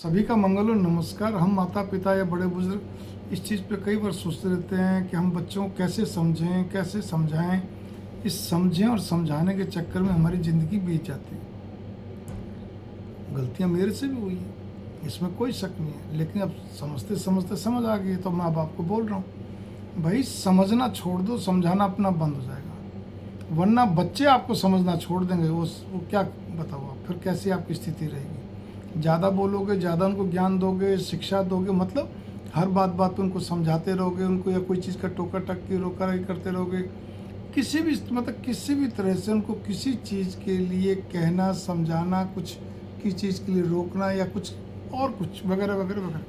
सभी का मंगल हो। नमस्कार। हम माता पिता या बड़े बुजुर्ग इस चीज़ पे कई बार सोचते रहते हैं कि हम बच्चों को कैसे समझें, कैसे समझाएं। इस समझें और समझाने के चक्कर में हमारी ज़िंदगी बीत जाती है। गलतियां मेरे से भी हुई हैं, इसमें कोई शक नहीं है, लेकिन अब समझते समझते समझ आ गई तो मैं अब आपको बोल रहा हूँ, भाई समझना छोड़ दो, समझाना अपना बंद हो जाएगा। वरना बच्चे आपको समझना छोड़ देंगे। वो क्या बताओ आप, फिर कैसी आपकी स्थिति रहेगी। ज़्यादा बोलोगे, ज़्यादा उनको ज्ञान दोगे, शिक्षा दोगे, मतलब हर बात पे उनको समझाते रहोगे, उनको या कोई चीज़ का टोका टक्की रोका करते रहोगे, किसी भी मतलब किसी भी तरह से उनको किसी चीज़ के लिए कहना, समझाना, कुछ किसी चीज़ के लिए रोकना या कुछ और कुछ वगैरह वगैरह वगैरह,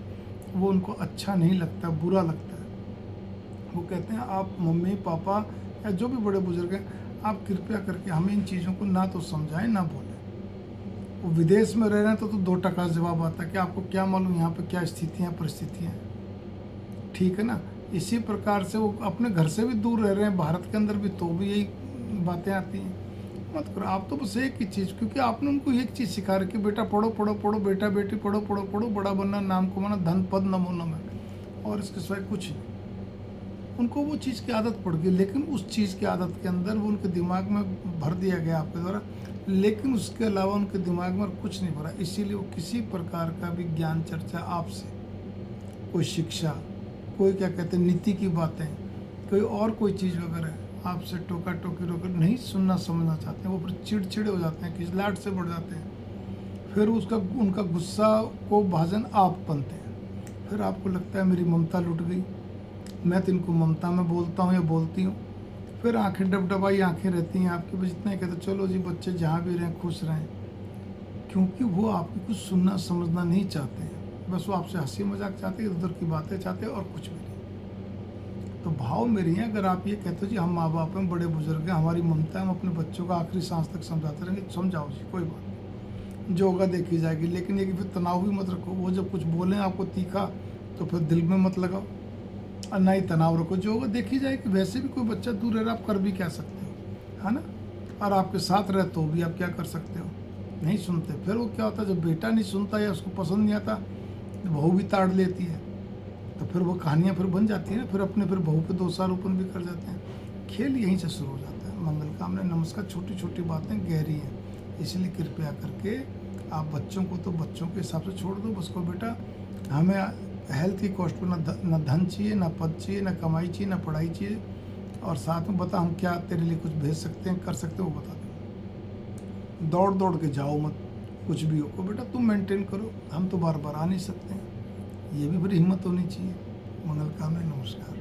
वो उनको अच्छा नहीं लगता, बुरा लगता है। वो कहते हैं आप मम्मी पापा या जो भी बड़े बुजुर्ग हैं, आप कृपया करके हमें इन चीज़ों को ना तो समझाएं ना बोलें। वो विदेश में रह रहे हैं तो 2 टका जवाब आता है कि आपको क्या मालूम यहाँ पे क्या स्थितियाँ परिस्थितियाँ हैं, ठीक है ना। इसी प्रकार से वो अपने घर से भी दूर रह रहे हैं, भारत के अंदर भी, तो भी यही बातें आती हैं। मत करो आप तो बस एक ही चीज़, क्योंकि आपने उनको एक चीज़ सिखा रखी, बेटा पढ़ो पढ़ो पढ़ो, बेटा बेटी पढ़ो पढ़ो पढ़ो, बड़ा बनना, नाम कमाना, धन पद नमो नमः, और इसके सिवाय कुछ नहीं। उनको वो चीज़ की आदत पड़ गई, लेकिन उस चीज़ की आदत के अंदर वो उनके दिमाग में भर दिया गया आपके द्वारा, लेकिन उसके अलावा उनके दिमाग में कुछ नहीं भरा। इसीलिए वो किसी प्रकार का भी ज्ञान चर्चा आपसे, कोई शिक्षा, कोई क्या कहते हैं नीति की बातें, कोई और कोई चीज़ वगैरह आपसे टोका टोकी रोकर नहीं सुनना समझना चाहते हैं। वो फिर चिड़चिड़े हो जाते हैं, खिजलाहट से बढ़ जाते हैं, फिर उसका उनका गुस्सा को भाजन आप बनते हैं। फिर आपको लगता है मेरी ममता लुट गई, मैं तो इनको ममता में बोलता हूँ या बोलती हूँ। फिर आंखें डबडबाई आंखें रहती हैं आपकी, बस इतना ही कहते चलो जी बच्चे जहाँ भी रहें खुश रहें, क्योंकि वो आपको कुछ सुनना समझना नहीं चाहते हैं। बस वो आपसे हंसी मजाक चाहते हैं, उधर की बातें चाहते हैं और कुछ भी नहीं। तो भाव मेरे हैं, अगर आप ये कहते हो जी हम माँ बाप हैं, बड़े बुजुर्ग हैं, हमारी ममता है, हम अपने बच्चों का आखिरी सांस तक समझाते रहेंगे, समझाओ जी, कोई बात नहीं, जो होगा देखी जाएगी। लेकिन ये कि फिर तनाव भी मत रखो, वो जब कुछ बोलें आपको तीखा तो फिर दिल में मत लगाओ, और ना ही तनाव रखो, जो होगा देखी जाएगी। वैसे भी कोई बच्चा दूर रह रहा, आप कर भी क्या सकते हो, है ना। और आपके साथ रहे तो भी आप क्या कर सकते हो, नहीं सुनते। फिर वो क्या होता है, जब बेटा नहीं सुनता या उसको पसंद नहीं आता, बहू भी ताड़ लेती है, तो फिर वो कहानियाँ फिर बन जाती है ना, फिर बहू पे दोषारोपण भी कर जाते हैं। खेल यहीं से शुरू हो जाता है। मंगल कामना नमस्कार। छोटी छोटी बातें गहरी हैं, इसलिए कृपया करके आप बच्चों को तो बच्चों के हिसाब से छोड़ दो। बस को बेटा हमें हेल्थ की कॉस्ट पर ना धन चाहिए, ना पद चाहिए, ना कमाई चाहिए, ना पढ़ाई चाहिए, और साथ में बता हम क्या तेरे लिए कुछ भेज सकते हैं, कर सकते हो, वो बता दो। दौड़ दौड़ के जाओ मत, कुछ भी हो को बेटा तुम मेंटेन करो, हम तो बार बार आ नहीं सकते हैं, ये भी बड़ी हिम्मत होनी चाहिए। मंगल कामना। नमस्कार।